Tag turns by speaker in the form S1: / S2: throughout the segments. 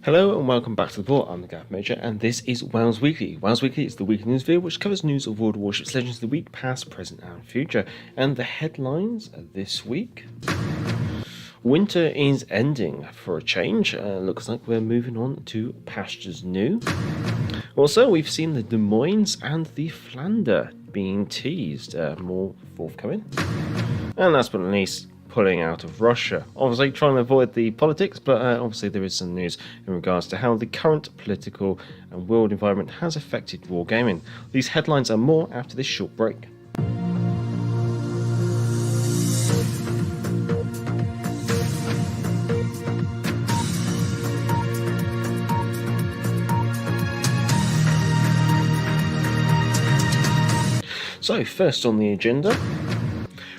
S1: Hello and welcome back to the board. I'm the Gav Major and this is WoWs Weekly. WoWs Weekly is the weekly news video which covers news of World of Warships Legends the week, past, present and future. And the headlines this week: winter is ending for a change. Looks like we're moving on to pastures new. Also, we've seen the Des Moines and the Flandre being teased. More forthcoming. And last but not least, pulling out of Russia. Obviously trying to avoid the politics, but obviously there is some news in regards to how the current political and world environment has affected wargaming. These headlines and more after this short break. So first on the agenda,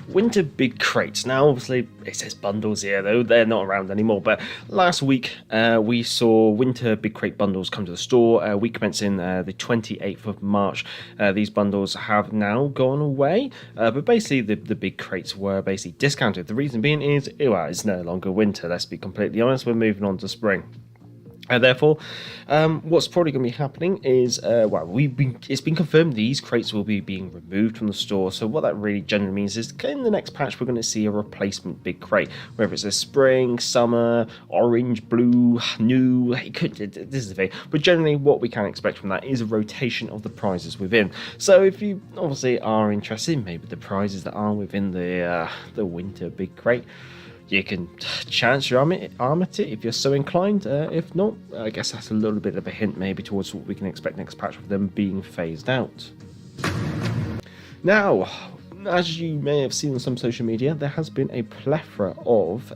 S1: winter big crates. Now obviously it says bundles here, though they're not around anymore, but last week we saw winter big crate bundles come to the store. We commencing the 28th of March. These bundles have now gone away, but basically the big crates were basically discounted. The reason being is, well, it's no longer winter, let's be completely honest, we're moving on to spring. Therefore, what's probably going to be happening is, it's been confirmed these crates will be being removed from the store. So what that really generally means is, in the next patch, we're going to see a replacement big crate, whether it's a spring, summer, orange, blue, new. This is the thing, but generally, what we can expect from that is a rotation of the prizes within. So if you obviously are interested in maybe the prizes that are within the winter big crate, you can chance your arm at it if you're so inclined. If not, I guess that's a little bit of a hint maybe towards what we can expect next patch with them being phased out. Now, as you may have seen on some social media, there has been a plethora of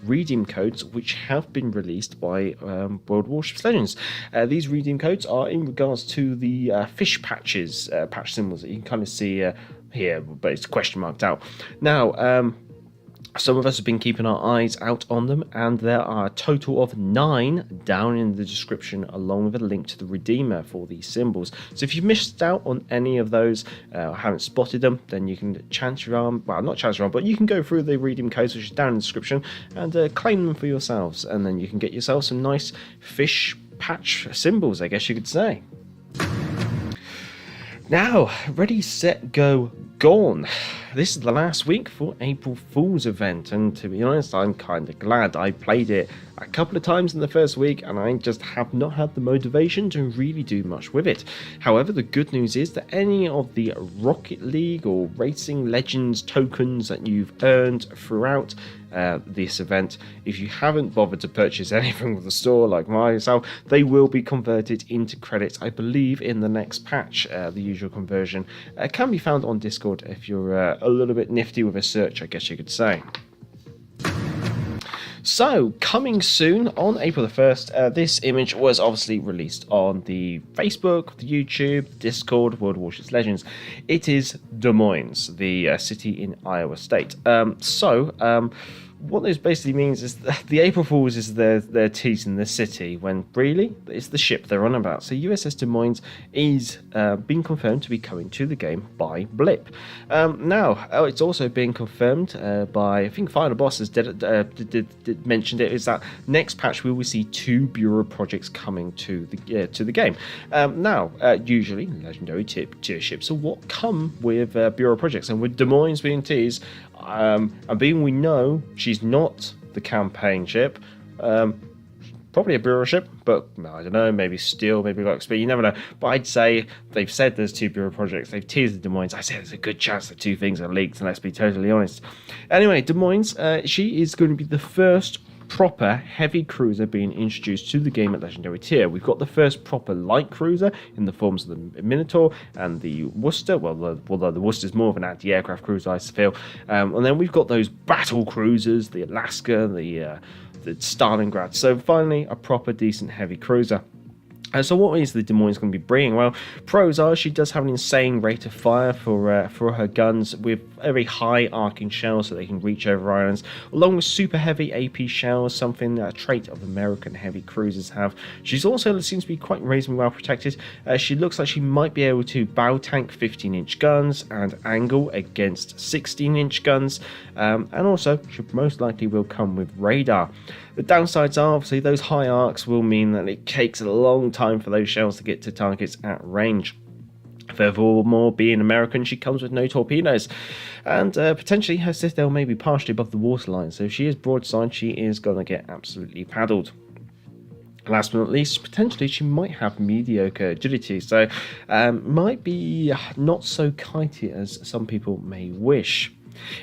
S1: redeem codes which have been released by World of Warships Legends. These redeem codes are in regards to the fish patches, patch symbols that you can kind of see here, but it's question marked out. Now, some of us have been keeping our eyes out on them, and there are a total of 9 down in the description, along with a link to the redeemer for these symbols. So if you've missed out on any of those, or haven't spotted them, then you can chance your arm, well, not chance your arm, but you can go through the redeem codes, which is down in the description, and claim them for yourselves, and then you can get yourself some nice fish patch symbols, I guess you could say. Now, ready, set, go, gone. This is the last week for April Fool's event, and to be honest, I'm kind of glad. I played it a couple of times in the first week, and I just have not had the motivation to really do much with it. However, the good news is that any of the Rocket League or Racing Legends tokens that you've earned throughout this event, if you haven't bothered to purchase anything with the store like myself, they will be converted into credits, I believe, in the next patch. The usual conversion can be found on Discord if you're a little bit nifty with a search, I guess you could say. So, coming soon on April the 1st, this image was obviously released on the Facebook, the YouTube, Discord, World of Warships Legends. It is Des Moines, the city in Iowa State. What this basically means is that the April Fools is they're teasing the city, when really it's the ship they're on about. So USS Des Moines is being confirmed to be coming to the game by Blip. Now, it's also being confirmed by, I think Final Bosses did mentioned it, is that next patch we will see 2 Bureau projects coming to the game. Usually legendary tier ships are what come with Bureau projects, and with Des Moines being teased, and being we know she's not the campaign ship, probably a Bureau ship, but I don't know, maybe Steel, maybe like Speed, you never know. But I'd say they've said there's 2 Bureau projects, they've teased the Des Moines. I say there's a good chance that 2 things are leaked, and let's be totally honest. Anyway, Des Moines, she is going to be the first proper heavy cruiser being introduced to the game at legendary tier. We've got the first proper light cruiser in the forms of the Minotaur and the Worcester, although the Worcester's more of an anti-aircraft cruiser, I feel. And then we've got those battle cruisers, the Alaska, the Stalingrad. So finally, a proper decent heavy cruiser. So what is the Des Moines going to be bringing? Well, pros are she does have an insane rate of fire for her guns, with a very high arcing shells so they can reach over islands, along with super heavy AP shells, something a trait of American heavy cruisers have. She's also seems to be quite reasonably well protected. She looks like she might be able to bow tank 15-inch guns and angle against 16-inch guns, and also she most likely will come with radar. The downsides are obviously those high arcs will mean that it takes a long time for those shells to get to targets at range. Furthermore, being American, she comes with no torpedoes, and potentially her citadel may be partially above the waterline, so if she is broadside, she is going to get absolutely paddled. Last but not least, potentially she might have mediocre agility, so might be not so kitey as some people may wish.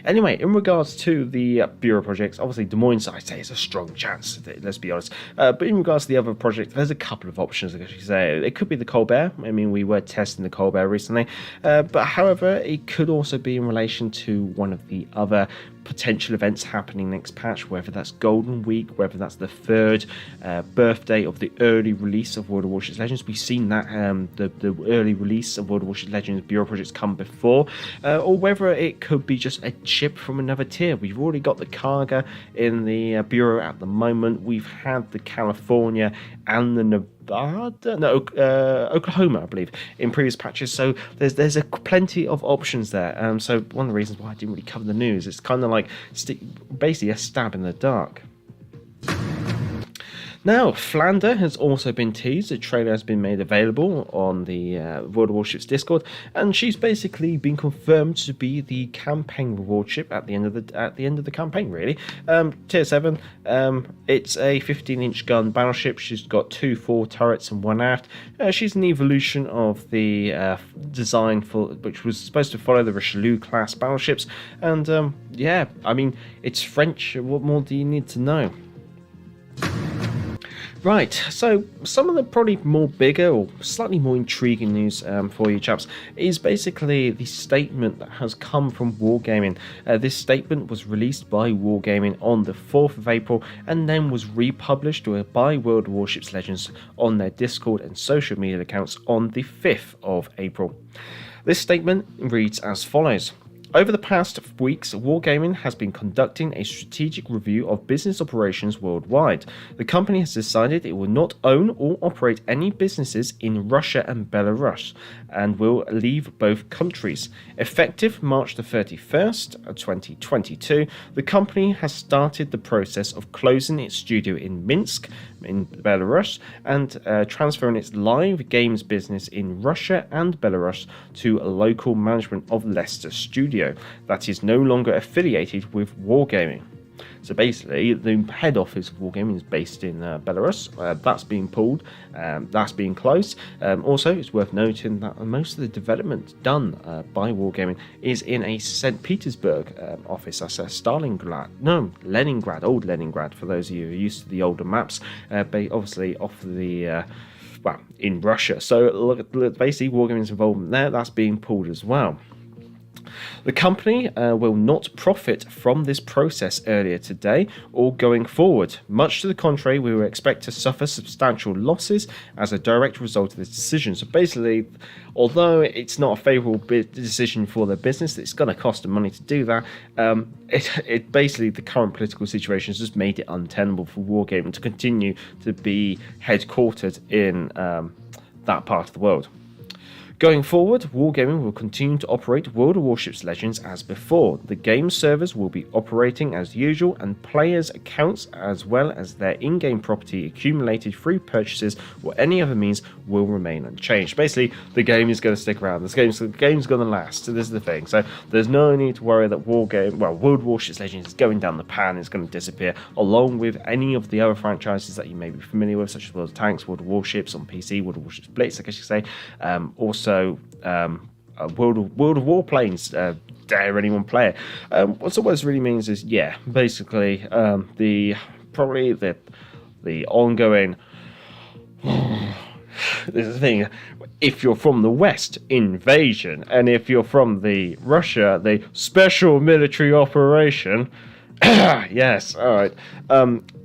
S1: Anyway, in regards to the Bureau projects, obviously Des Moines, I'd say, is a strong chance, let's be honest. But in regards to the other projects, there's a couple of options, I guess you could say. It could be the Colbert. I mean, we were testing the Colbert recently. But however, it could also be in relation to one of the other potential events happening next patch, whether that's Golden Week, whether that's the third birthday of the early release of World of Warships Legends. We've seen that the early release of World of Warships Legends Bureau projects come before, or whether it could be just a ship from another tier. We've already got the Karga in the Bureau at the moment. We've had the California and the Oklahoma, I believe, in previous patches. So there's plenty of options there. So one of the reasons why I didn't really cover the news, it's kind of like basically a stab in the dark. Now, Flander has also been teased. A trailer has been made available on the World of Warships Discord, and she's basically been confirmed to be the campaign reward ship at the end of the campaign. Really, tier 7. It's a 15-inch gun battleship. She's got 2 fore turrets and 1 aft. She's an evolution of the design which was supposed to follow the Richelieu class battleships. And yeah, I mean, it's French. What more do you need to know? Right, so some of the probably more bigger or slightly more intriguing news for you chaps is basically the statement that has come from Wargaming. This statement was released by Wargaming on the 4th of April and then was republished by World of Warships Legends on their Discord and social media accounts on the 5th of April. This statement reads as follows. Over the past weeks, Wargaming has been conducting a strategic review of business operations worldwide. The company has decided it will not own or operate any businesses in Russia and Belarus, and will leave both countries. Effective March the 31st, 2022, the company has started the process of closing its studio in Minsk, in Belarus, and transferring its live games business in Russia and Belarus to a local management of Leicester Studio that is no longer affiliated with Wargaming. So basically, the head office of Wargaming is based in Belarus. That's being pulled. That's being closed. Also, it's worth noting that most of the development done by Wargaming is in a St. Petersburg office. That's Leningrad, old Leningrad, for those of you who are used to the older maps. Obviously, off the... in Russia. So basically, Wargaming's involvement there, that's being pulled as well. The company will not profit from this process earlier today or going forward. Much to the contrary, we will expect to suffer substantial losses as a direct result of this decision. So basically, although it's not a favourable decision for their business, it's going to cost them money to do that. It basically, the current political situation has just made it untenable for Wargaming to continue to be headquartered in that part of the world. Going forward, Wargaming will continue to operate World of Warships Legends as before. The game servers will be operating as usual, and players' accounts as well as their in-game property accumulated through purchases or any other means will remain unchanged. Basically, the game is going to stick around. The game's going to last. So this is the thing. So there's no need to worry that World of Warships Legends is going down the pan. It's going to disappear, along with any of the other franchises that you may be familiar with, such as World of Tanks, World of Warships on PC, World of Warships Blitz, I guess you could say. Also, World of Warplanes, dare anyone play it. So what this really means is, yeah, basically the ongoing. This is the thing. If you're from the West, invasion, and if you're from the Russia, the special military operation. Yes, all right.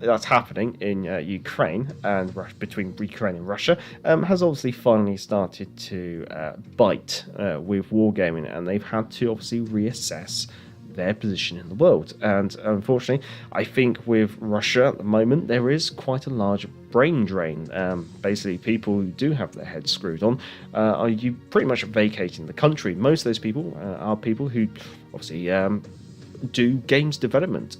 S1: That's happening in Ukraine, and between Ukraine and Russia has obviously finally started to bite with Wargaming, and they've had to obviously reassess their position in the world. And unfortunately, I think with Russia at the moment, there is quite a large brain drain. Basically, people who do have their heads screwed on are you pretty much vacating the country. Most of those people are people who obviously do games development.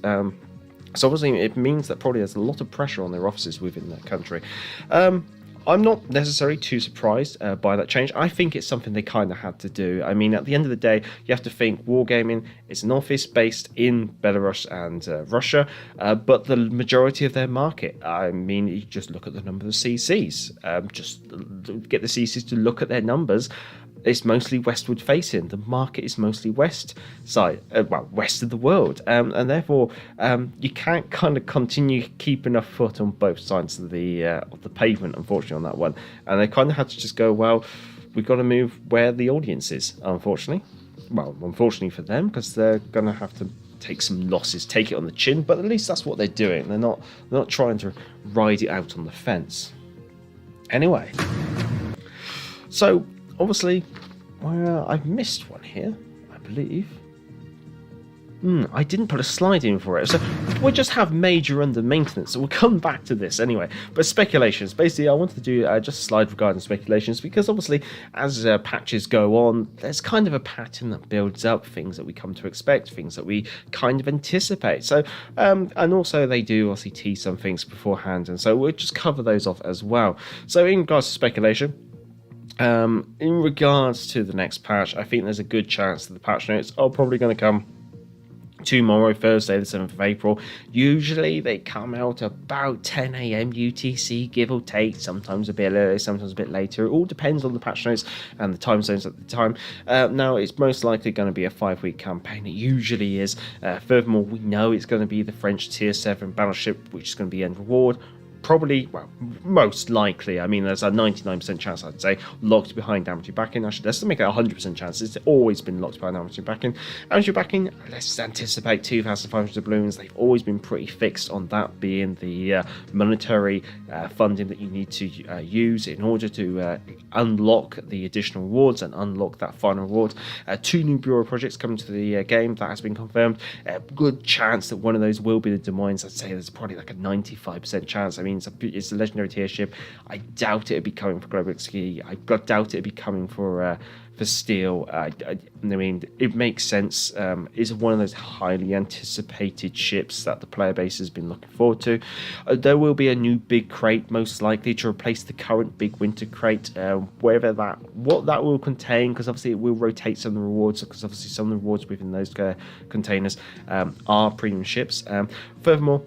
S1: So obviously it means that probably there's a lot of pressure on their offices within that country. I'm not necessarily too surprised by that change. I think it's something they kind of had to do. I mean, at the end of the day, you have to think Wargaming is an office based in Belarus and Russia, but the majority of their market, I mean, you just look at the number of CCs. Just get the CCs to look at their numbers. It's mostly westward facing. The market is mostly west side, west of the world, and therefore you can't kind of continue keeping a foot on both sides of the pavement. Unfortunately, on that one, and they kind of had to just go, well, we've got to move where the audience is. Unfortunately, unfortunately for them, because they're going to have to take some losses, take it on the chin. But at least that's what they're doing. They're not trying to ride it out on the fence. Anyway, so. Obviously, I've missed one here, I believe. I didn't put a slide in for it, so we'll just have major under maintenance, so we'll come back to this anyway. But speculations, basically I wanted to do just a slide regarding speculations, because obviously as patches go on, there's kind of a pattern that builds up, things that we come to expect, things that we kind of anticipate. So, and also they do obviously tease some things beforehand, and so we'll just cover those off as well. So in regards to speculation, in regards to the next patch, I think there's a good chance that the patch notes are probably going to come tomorrow, Thursday the 7th of April. Usually they come out about 10 a.m. UTC, give or take, sometimes a bit earlier, sometimes a bit later. It all depends on the patch notes and the time zones at the time. Now, it's most likely going to be a 5-week campaign. It usually is. Furthermore, we know it's going to be the French Tier 7 battleship, which is going to be end reward. Probably, most likely. I mean, there's a 99% chance, I'd say, locked behind amateur backing. Actually, let's make it a 100% chance. It's always been locked behind amateur backing. Amateur backing, let's anticipate 2,500 balloons. They've always been pretty fixed on that being the monetary funding that you need to use in order to unlock the additional rewards and unlock that final reward. 2 new Bureau projects coming to the game. That has been confirmed. Good chance that one of those will be the Des Moines. I'd say there's probably like a 95% chance. I mean, it's a legendary tier ship. I doubt it'd be coming for Global XP. I doubt it'd be coming for Steel. I mean, it makes sense. It's one of those highly anticipated ships that the player base has been looking forward to. There will be a new big crate, most likely to replace the current big winter crate. What that will contain, because obviously it will rotate some of the rewards, because obviously some of the rewards within those containers are premium ships. Furthermore,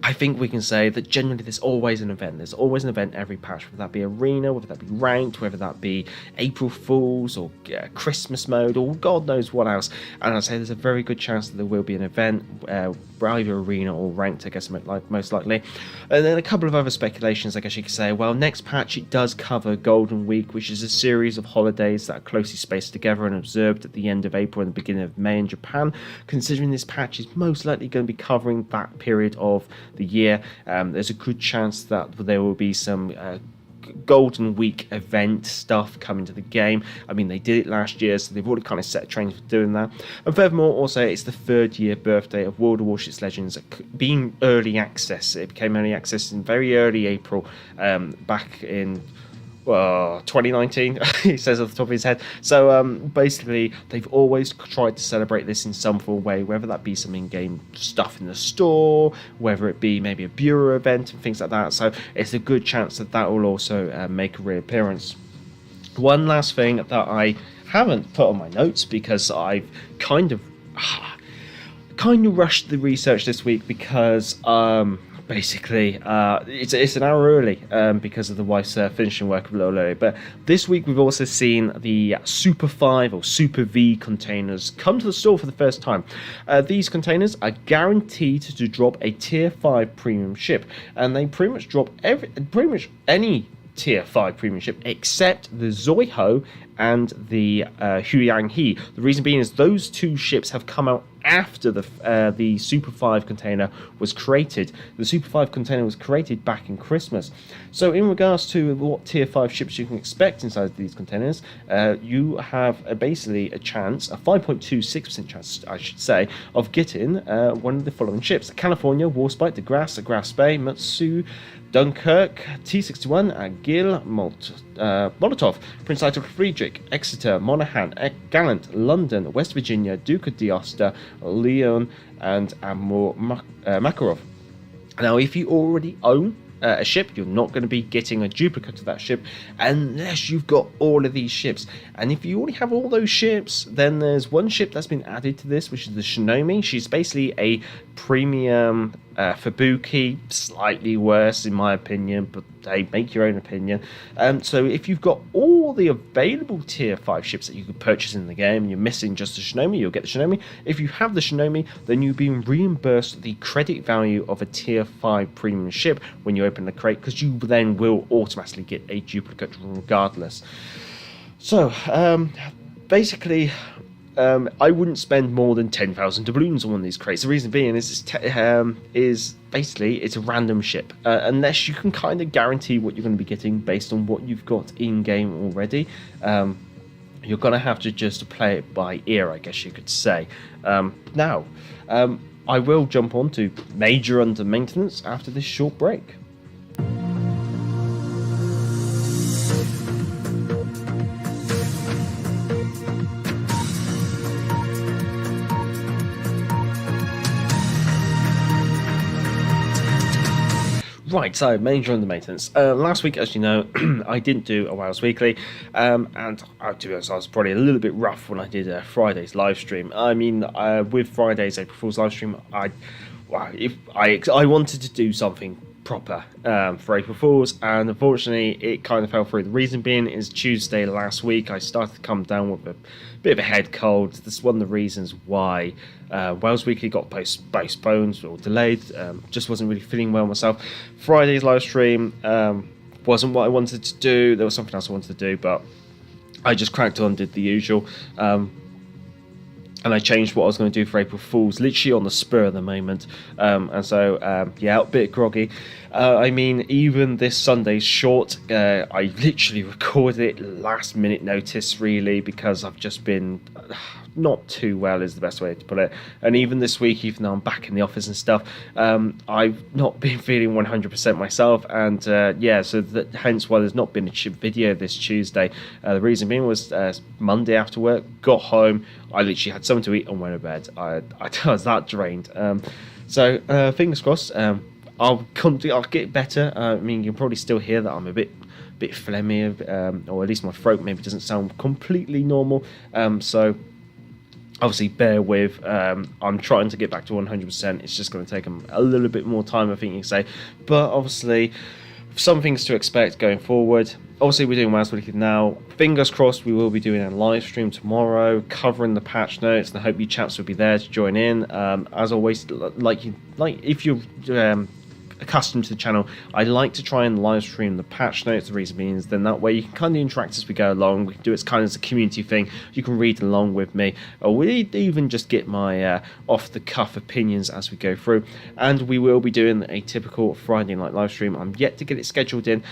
S1: I think we can say that generally there's always an event. There's always an event every patch, whether that be Arena, whether that be Ranked, whether that be April Fools or Christmas mode or God knows what else. And I'd say there's a very good chance that there will be an event, either Arena or Ranked, I guess most likely. And then a couple of other speculations, I guess you could say. Well, next patch, it does cover Golden Week, which is a series of holidays that are closely spaced together and observed at the end of April and the beginning of May in Japan. Considering this patch is most likely going to be covering that period of the year, there's a good chance that there will be some Golden Week event stuff coming to the game. I mean, they did it last year, so they've already kind of set a trend for doing that. And furthermore, also, it's the 3rd year birthday of World of Warships Legends being early access. It became early access in very early April, back in 2019, he says off the top of his head. So basically, they've always tried to celebrate this in some form way, whether that be some in-game stuff in the store, whether it be maybe a Bureau event and things like that. So it's a good chance that that will also make a reappearance. One last thing that I haven't put on my notes, because I've kind of rushed the research this week, because basically, it's an hour early because of the wife's finishing work a little early. But this week we've also seen the Super 5 or Super V containers come to the store for the first time. These containers are guaranteed to drop a Tier 5 premium ship, and they pretty much drop pretty much any Tier 5 premium ship except the Zoiho and the Huyang He. The reason being is those 2 ships have come out after the Super 5 container was created. The Super 5 container was created back in Christmas. So in regards to what Tier 5 ships you can expect inside these containers, you have basically a chance, a 5.26% chance, I should say, of getting one of the following ships: California, Warspite, De Grasse Bay, Matsu, Dunkirk, T-61, Gil, Molotov, Prince Eitel Friedrich, Norfolk, Exeter, Monaghan, Gallant, London, West Virginia, Duke of Gloucester, Leon, and Makarov. Now, if you already own a ship, you're not going to be getting a duplicate of that ship unless you've got all of these ships. And if you already have all those ships, then there's one ship that's been added to this, which is the Shinomi. She's basically a premium Fubuki, slightly worse in my opinion, but hey, make your own opinion. So if you've got all the available tier 5 ships that you could purchase in the game and you're missing just the Shinomi, you'll get the Shinomi. If you have the Shinomi, then you'll be reimbursed the credit value of a tier 5 premium ship when you open the crate, because you then will automatically get a duplicate regardless. So basically, I wouldn't spend more than 10,000 doubloons on one of these crates. The reason being is basically it's a random ship, unless you can kind of guarantee what you're going to be getting based on what you've got in game already. You're going to have to just play it by ear, I guess you could say. Now, I will jump on to major under maintenance after this short break. Right, so major under maintenance. Last week, as you know, I didn't do a WoWs Weekly, and to be honest, I was probably a little bit rough when I did Friday's live stream. I mean, with Friday's April Fool's live stream, I wanted to do something proper for April Fool's, and unfortunately it kind of fell through. The reason being is Tuesday last week I started to come down with a bit of a head cold. This is one of the reasons why WoWs Weekly got postponed or delayed. Just wasn't really feeling well myself. Friday's live stream wasn't what I wanted to do. There was something else I wanted to do, but I just cracked on, did the usual. And I changed what I was going to do for April Fool's literally on the spur of the moment. And so, yeah, a bit groggy. I mean, even this Sunday's short, I literally recorded it last minute notice, really, because I've just been not too well is the best way to put it. And even this week, even though I'm back in the office and stuff, I've not been feeling 100% myself. And yeah, so hence why there's not been a video this Tuesday. The reason being was Monday after work, got home, I literally had something to eat and went to bed. I was that drained. So fingers crossed. I'll get better. I mean, you can probably still hear that I'm a bit phlegmy, or at least my throat maybe doesn't sound completely normal. So obviously bear with. I'm trying to get back to 100%. It's just going to take a little bit more time, I think you can say. But obviously, some things to expect going forward. Obviously, we're doing WoWs Weekly now. Fingers crossed, we will be doing a live stream tomorrow, covering the patch notes, and I hope you chaps will be there to join in. As always, if you're accustomed to the channel, I like to try and live stream the patch notes. The reason being is then that way you can kind of interact as we go along. We can do it kind of as a community thing. You can read along with me, or we even just get my off the cuff opinions as we go through. And we will be doing a typical Friday night live stream. I'm yet to get it scheduled in,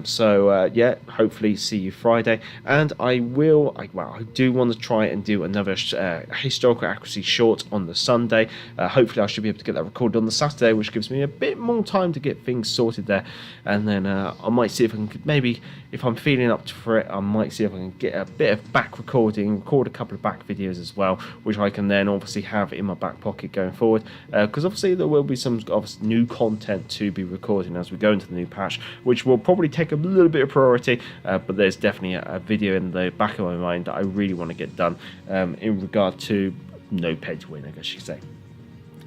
S1: so yeah, hopefully see you Friday. And I do want to try and do another historical accuracy short on the Sunday. Hopefully I should be able to get that recorded on the Saturday, which gives me a bit more time to get things sorted there. And then I might see if I can, maybe if I'm feeling up for it, I might see if I can get a bit of back recording, record a couple of back videos as well, which I can then obviously have in my back pocket going forward, because obviously there will be some new content to be recording as we go into the new patch, which will probably take a little bit of priority, but there's definitely a video in the back of my mind that I really want to get done in regard to no pay to win, I guess you could say.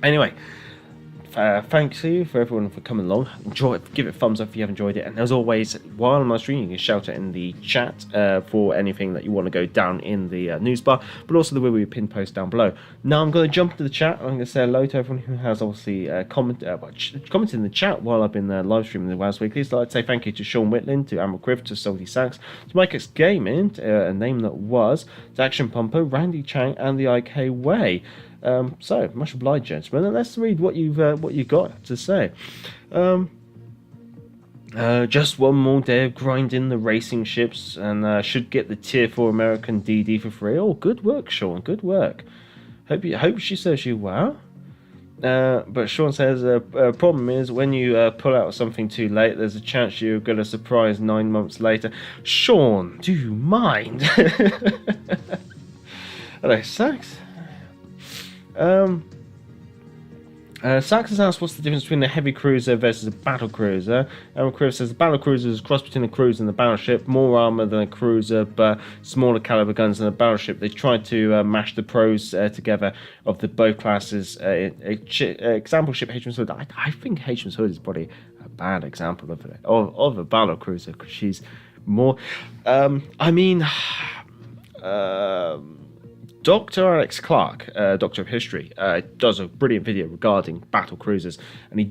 S1: Anyway, thank you for everyone for coming along. Enjoy it, give it a thumbs up if you have enjoyed it, and as always, while I'm streaming, you can shout it in the chat for anything that you want to go down in the news bar, but also there will be a pinned post down below. Now I'm going to jump into the chat. I'm going to say hello to everyone who has obviously commented in the chat while I've been live streaming the WoWs Weekly. So I'd say thank you to Sean Whitland, to Amber Criv, to Salty Sacks, to Mike X Gaming, a name that was, to Action Pumper, Randy Chang, and the IK Way. So much obliged, gentlemen, and let's read what you got to say. Just one more day of grinding the racing ships, and should get the tier 4 American DD for free. Oh, good work, Sean. Good work. Hope she says you well. But Sean says problem is when you pull out something too late, there's a chance you're going to surprise 9 months later. Sean, do you mind? Hello, Sax. Sax has asked what's the difference between a heavy cruiser versus a battle cruiser. Chris says the battle cruiser is a cross between a cruiser and a battleship, more armor than a cruiser, but smaller caliber guns than a battleship. They tried to mash the pros together of the both classes. Example ship HMS Hood. I think HMS Hood is probably a bad example of a battle cruiser because she's more. Dr. Alex Clark, Doctor of History, does a brilliant video regarding battle cruisers, and he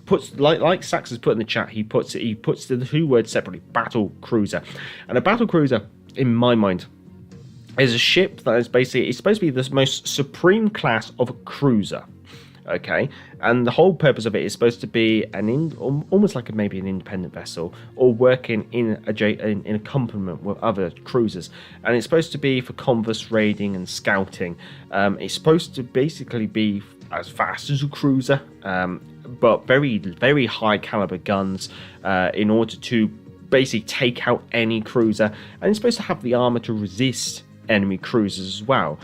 S1: puts like Sax has put in the chat, he puts the two words separately, battle cruiser. And a battle cruiser, in my mind, is a ship that is basically, it's supposed to be the most supreme class of a cruiser. Okay, and the whole purpose of it is supposed to be almost like maybe an independent vessel or working in accompaniment with other cruisers, and it's supposed to be for converse raiding and scouting. It's supposed to basically be as fast as a cruiser, but very, very high caliber guns in order to basically take out any cruiser, and it's supposed to have the armor to resist enemy cruisers as well.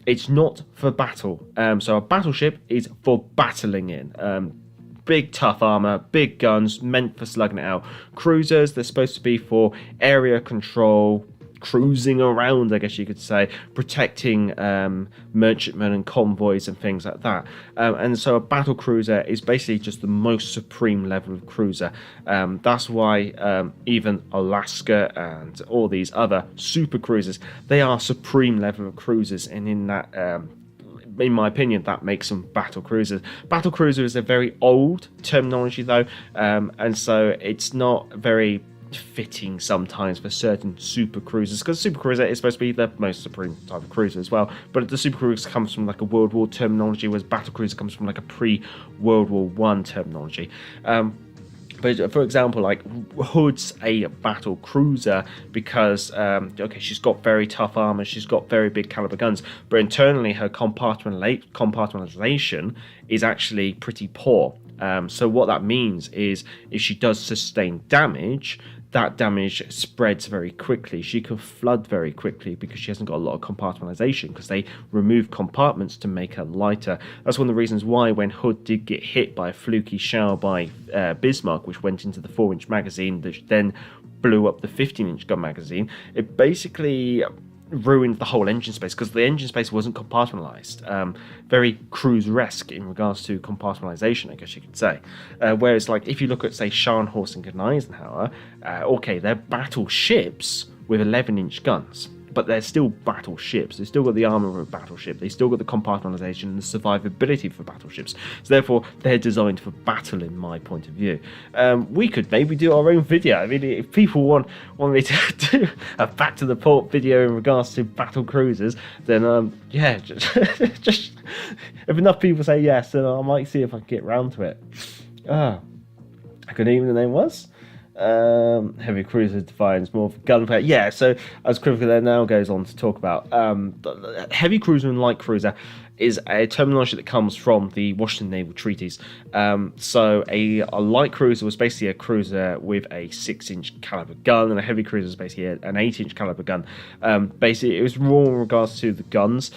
S1: It's not for battle, so a battleship is for battling in. Big tough armor, big guns, meant for slugging it out. Cruisers, they're supposed to be for area control, cruising around, I guess you could say, protecting merchantmen and convoys and things like that. And so a battle cruiser is basically just the most supreme level of cruiser. That's why even Alaska and all these other super cruisers, they are supreme level of cruisers, and in that in my opinion, that makes them battle cruisers. Battle cruiser is a very old terminology though, and so it's not very fitting sometimes for certain super cruisers, because super cruiser is supposed to be the most supreme type of cruiser as well, but the super cruiser comes from like a World War terminology, whereas battle cruiser comes from like a pre-World War One terminology. But for example, like Hood's a battle cruiser because she's got very tough armor, she's got very big caliber guns, but internally her compartmentalization is actually pretty poor. So what that means is if she does sustain damage, that damage spreads very quickly. She can flood very quickly because she hasn't got a lot of compartmentalization, because they remove compartments to make her lighter. That's one of the reasons why when Hood did get hit by a fluky shell by Bismarck, which went into the 4-inch magazine that then blew up the 15-inch gun magazine, it basically ruined the whole engine space, because the engine space wasn't compartmentalized. Very cruiser-esque in regards to compartmentalization, I guess you could say. Whereas, like, if you look at, say, Scharnhorst and Eisenhower, they're battleships with 11-inch guns, but they're still battleships. They've still got the armor of a battleship. They've still got the compartmentalization and the survivability for battleships. So therefore, they're designed for battle, in my point of view. We could maybe do our own video. I mean, if people want me to do a back to the port video in regards to battle cruisers, then just if enough people say yes, then I might see if I can get round to it. I couldn't even the name was. Heavy cruiser defines more of gunplay. Yeah, so as Critical there now goes on to talk about heavy cruiser and light cruiser is a terminology that comes from the Washington Naval Treaties. So a light cruiser was basically a cruiser with a 6-inch caliber gun, and a heavy cruiser was basically an 8-inch caliber gun. Basically, it was more in regards to the guns,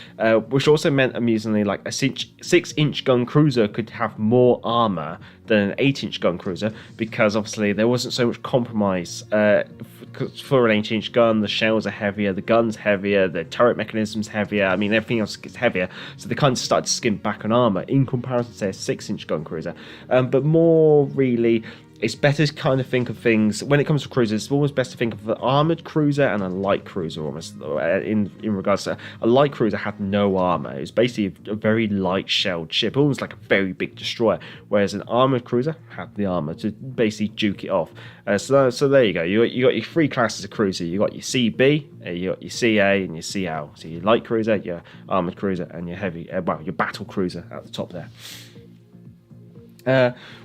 S1: which also meant, amusingly, like a 6-inch gun cruiser could have more armor than an 8-inch gun cruiser, because obviously there wasn't so much compromise. For an 8-inch gun, the shells are heavier, the gun's heavier, the turret mechanism's heavier, I mean, everything else gets heavier, so they kind of started to skimp back on armor in comparison to, say, a 6-inch gun cruiser. But more really, it's better to kind of think of things, when it comes to cruisers, it's always best to think of an armoured cruiser and a light cruiser, almost, in regards to, a light cruiser had no armour. It was basically a very light shelled ship, almost like a very big destroyer, whereas an armoured cruiser had the armour to basically duke it off. So there you go, you got your three classes of cruiser. You got your CB, you got your CA, and your CL. So your light cruiser, your armoured cruiser, and your heavy, your battle cruiser at the top there.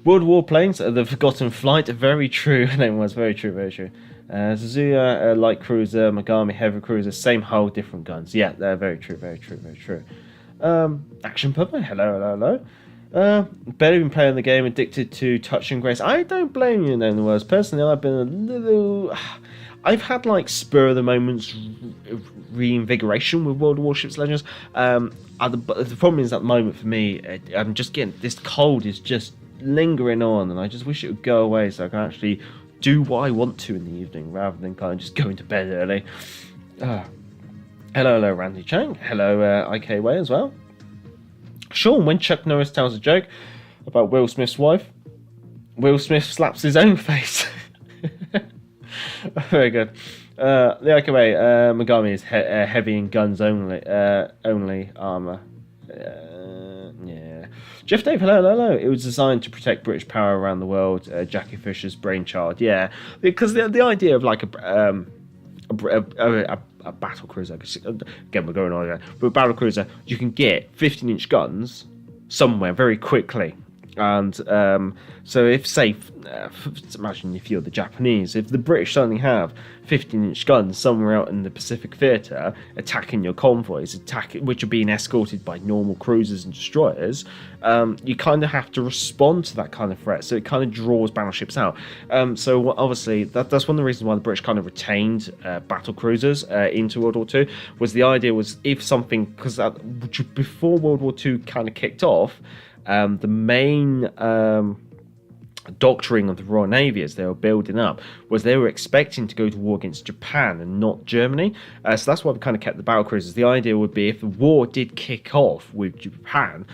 S1: World War planes, the Forgotten Flight, very true. Name was very true, very true. Suzuya, light cruiser, Megami, heavy cruiser, same hull, different guns. Yeah, they're very true, very true, very true. Action Pupper, hello, hello, hello. Barely been playing the game, addicted to Touch and Grace. I don't blame you in the words. Personally, I've been a little. I've had like spur of the moments reinvigoration with World of Warships Legends. The problem is at the moment for me, I'm just getting this cold is just lingering on, and I just wish it would go away so I can actually do what I want to in the evening rather than kind of just going to bed early. Hello, hello, Randy Chang. Hello, IKWay as well. Sean, when Chuck Norris tells a joke about Will Smith's wife, Will Smith slaps his own face. Very good. The IKWay, Megami is heavy in guns only armor. Yeah. Jeff Dave, hello, hello. It was designed to protect British power around the world. Jackie Fisher's brainchild. Yeah, because the idea of like a battle cruiser. Again, we're going on again. But a battle cruiser, you can get 15-inch guns somewhere very quickly. And so if, say, imagine if you're the Japanese, if the British suddenly have 15-inch guns somewhere out in the Pacific Theatre attacking your convoys, which are being escorted by normal cruisers and destroyers, you kind of have to respond to that kind of threat. So it kind of draws battleships out. So obviously that's one of the reasons why the British kind of retained battle cruisers into World War II. Was the idea was if something, because before World War II kind of kicked off, the main doctrine of the Royal Navy as they were building up was they were expecting to go to war against Japan and not Germany. So that's why we kind of kept the battle cruisers. The idea would be if the war did kick off with Japan,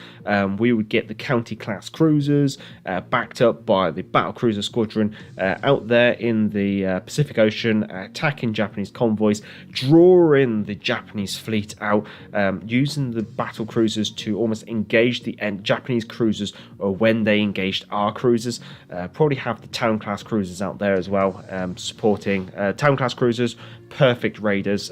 S1: we would get the County class cruisers backed up by the battle cruiser squadron out there in the Pacific Ocean, attacking Japanese convoys, drawing the Japanese fleet out, using the battle cruisers to almost engage the Japanese cruisers when they engaged our cruisers. Probably have the town class cruisers out there as well, supporting town class cruisers, perfect raiders.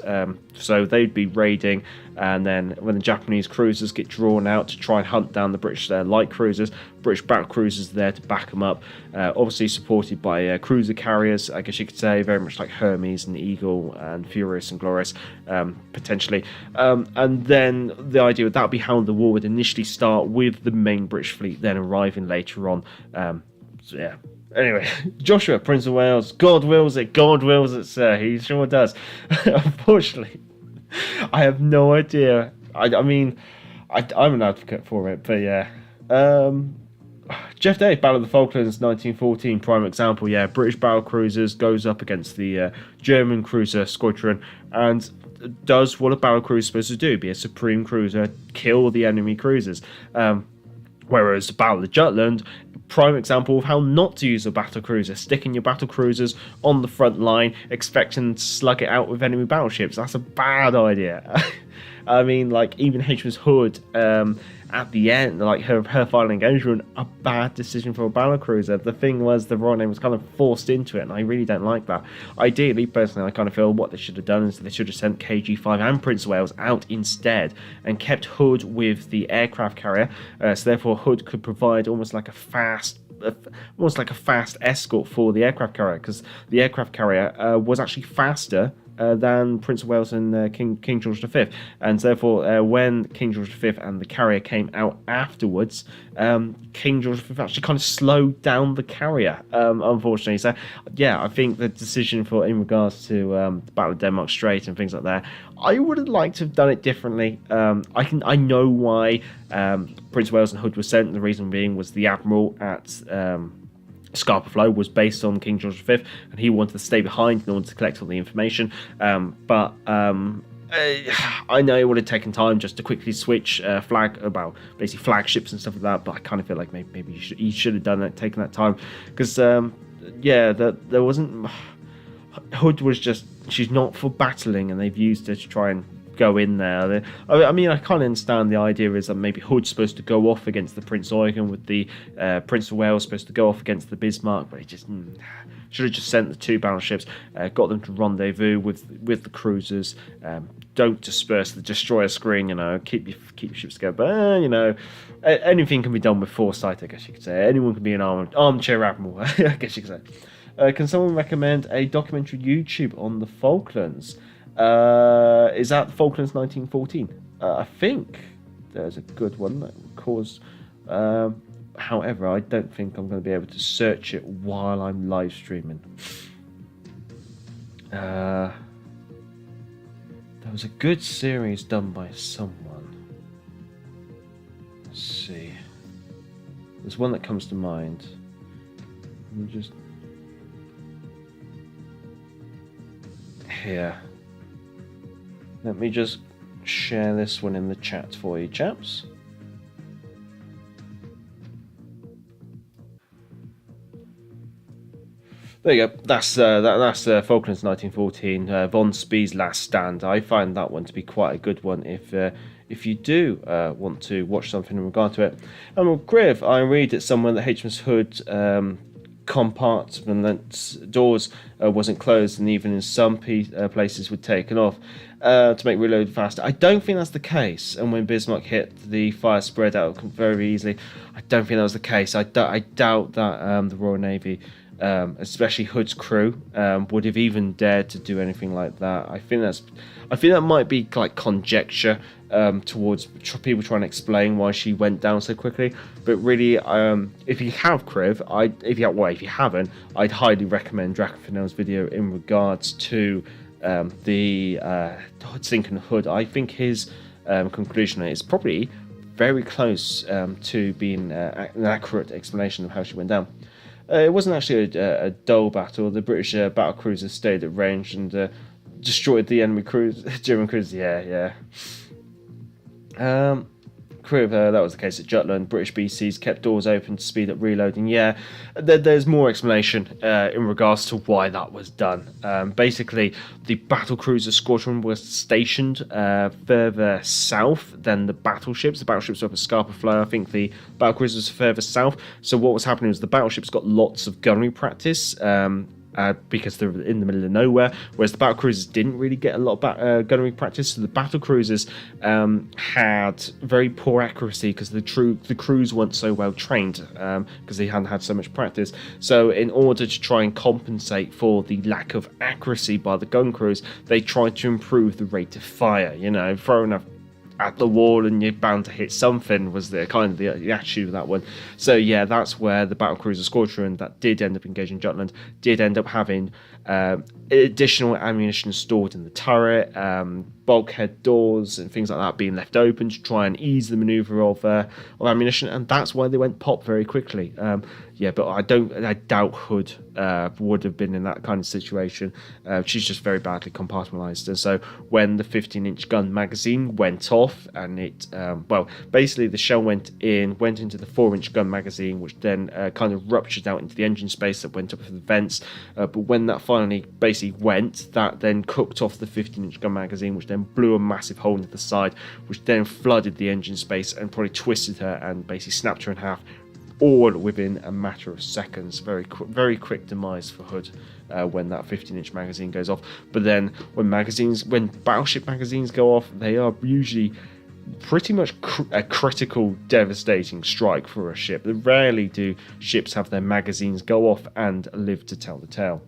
S1: So they'd be raiding, and then when the Japanese cruisers get drawn out to try and hunt down the British light cruisers, British battle cruisers there to back them up. Obviously supported by cruiser carriers, I guess you could say, very much like Hermes and Eagle and Furious and Glorious, potentially. And then the idea that would be how the war would initially start, with the main British fleet then arriving later on. So yeah. Anyway, Joshua, Prince of Wales, God wills it, sir. He sure does. Unfortunately, I have no idea. I mean, I'm an advocate for it, but yeah. Jeff Dave, Battle of the Falklands, 1914, prime example. Yeah, British battle cruisers goes up against the German cruiser squadron and does what a battle cruiser is supposed to do: be a supreme cruiser, kill the enemy cruisers. Whereas the Battle of Jutland, prime example of how not to use a battle cruiser, sticking your battle cruisers on the front line, expecting to slug it out with enemy battleships. That's a bad idea. I mean, like, even HMS Hood at the end, like her final engagement, a bad decision for a battle cruiser. The thing was, the Royal Navy was kind of forced into it, and I really don't like that. Ideally, personally, I kind of feel what they should have done is they should have sent KG5 and Prince of Wales out instead and kept Hood with the aircraft carrier. So therefore, Hood could provide almost like a fast escort for the aircraft carrier, because the aircraft carrier was actually faster than Prince of Wales and King George V, and therefore when King George V and the carrier came out afterwards, King George V actually kind of slowed down the carrier, unfortunately. So yeah, I think the decision in regards to the Battle of Denmark Strait and things like that, I would have liked to have done it differently. I know why Prince of Wales and Hood was sent. The reason being was the admiral at Scapa Flow was based on King George V, and he wanted to stay behind in order to collect all the information. But I know it would have taken time just to quickly switch basically flagships and stuff like that. But I kind of feel like maybe he should have done that, taken that time, because there wasn't. Hood was just, she's not for battling, and they've used her to try and go in there. I mean, I kind of understand the idea is that maybe Hood's supposed to go off against the Prince Eugen, with the Prince of Wales supposed to go off against the Bismarck, but he just should have just sent the two battleships, got them to rendezvous with the cruisers. Don't disperse the destroyer screen, keep your ships together. But anything can be done with foresight, I guess you could say. Anyone can be an armchair admiral, I guess you could say. Can someone recommend a documentary YouTube on the Falklands? Is that Falklands 1914? I think as a good one that caused. However, I don't think I'm going to be able to search it while I'm live streaming. There was a good series done by someone. Let's see. There's one that comes to mind. Let me just... Here. Let me just share this one in the chat for you, chaps. There you go. That's Falklands 1914, Von Spee's Last Stand. I find that one to be quite a good one if you do want to watch something in regard to it. And with Griv, I read that someone that HMS Hood compartment doors wasn't closed, and even in some places were taken off to make reload faster. I don't think that's the case. And when Bismarck hit, the fire spread out very easily. I don't think that was the case. I doubt that the Royal Navy, especially Hood's crew, would have even dared to do anything like that. I think that might be like conjecture towards people trying to explain why she went down so quickly. But really, if you have Kriv, if you haven't, I'd highly recommend Drakenfinel's video in regards to the sinking Hood. I think his conclusion is probably very close to being an accurate explanation of how she went down. It wasn't actually a dull battle. The British battle cruisers stayed at range and destroyed the enemy German cruisers. Yeah. That was the case at Jutland. British BCs kept doors open to speed up reloading. Yeah, there's more explanation in regards to why that was done. Basically, the battle cruiser squadron was stationed further south than the battleships. The battleships were up at Scapa Flow. I think the battle cruisers were further south. So what was happening was the battleships got lots of gunnery practice. Because they're in the middle of nowhere, whereas the battle cruisers didn't really get a lot of gunnery practice. So the battle cruisers had very poor accuracy because the crews weren't so well trained because they hadn't had so much practice. So in order to try and compensate for the lack of accuracy by the gun crews, they tried to improve the rate of fire. Throwing at the wall and you're bound to hit something was the kind of the attitude of that one. So yeah, that's where the battlecruiser squadron that did end up engaging Jutland did end up having additional ammunition stored in the turret, bulkhead doors and things like that being left open to try and ease the maneuver of ammunition, and that's why they went pop very quickly. But I doubt Hood would have been in that kind of situation. She's just very badly compartmentalized, and so when the 15-inch gun magazine went off, and it basically the shell went into the 4-inch gun magazine, which then kind of ruptured out into the engine space that went up through the vents. But when that finally basically went, that then cooked off the 15-inch gun magazine, which then blew a massive hole into the side, which then flooded the engine space and probably twisted her and basically snapped her in half, all within a matter of seconds. Very quick demise for Hood when that 15-inch magazine goes off. But then when battleship magazines go off, they are usually pretty much a critical, devastating strike for a ship. Rarely do ships have their magazines go off and live to tell the tale.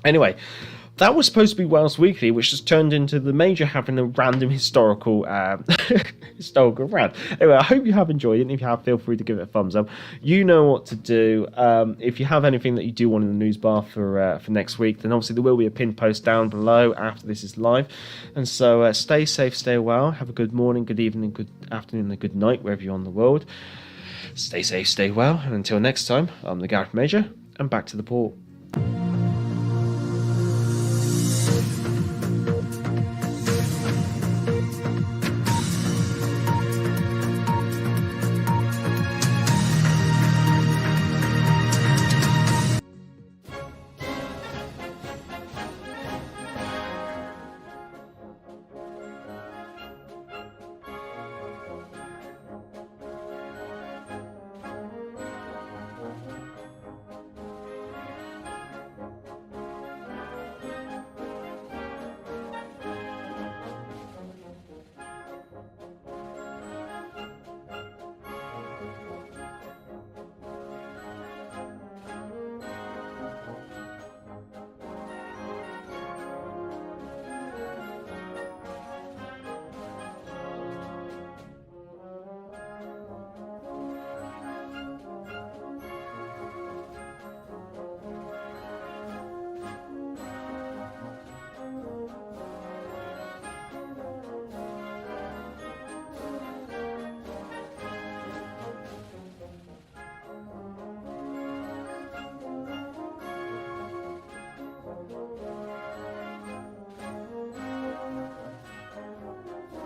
S1: Anyway, that was supposed to be Wales Weekly, which has turned into the Major having a random historical rant. Anyway, I hope you have enjoyed it, and if you have, feel free to give it a thumbs up. You know what to do. If you have anything that you do want in the news bar for next week, then obviously there will be a pinned post down below after this is live. And so stay safe, stay well, have a good morning, good evening, good afternoon, and good night, wherever you're on the world. Stay safe, stay well, and until next time, I'm the Gareth Major, and back to the port.